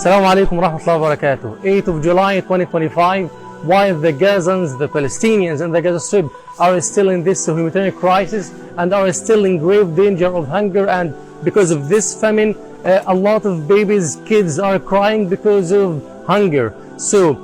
Assalamu alaikum wa rahmatullahi wa barakatuh. 8th of July 2025, while the Gazans, the Palestinians and the Gaza Strip are still in this humanitarian crisis and are still in grave danger of hunger, and because of this famine, a lot of babies, kids are crying because of hunger. So,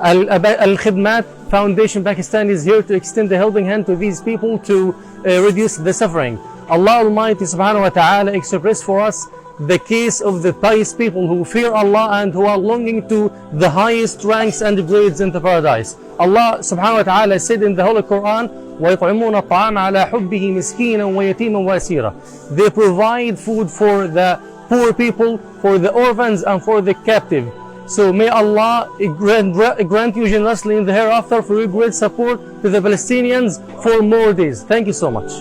Alkhidmat Foundation Pakistan is here to extend a helping hand to these people to reduce the suffering. Allah Almighty Subhanahu wa Ta'ala expressed for us the case of the pious people who fear Allah and who are longing to the highest ranks and grades in the paradise. Allah Subhanahu wa Ta'ala said in the Holy Quran, وَيُطْعِمُونَ الطَّعَامَ عَلَى حُبِّهِ مِسْكِينًا وَيَتِيمًا وَأَسِيرًا. They provide food for the poor people, for the orphans and for the captive. So may Allah grant you generously in the hereafter for your great support to the Palestinians for more days. Thank you so much.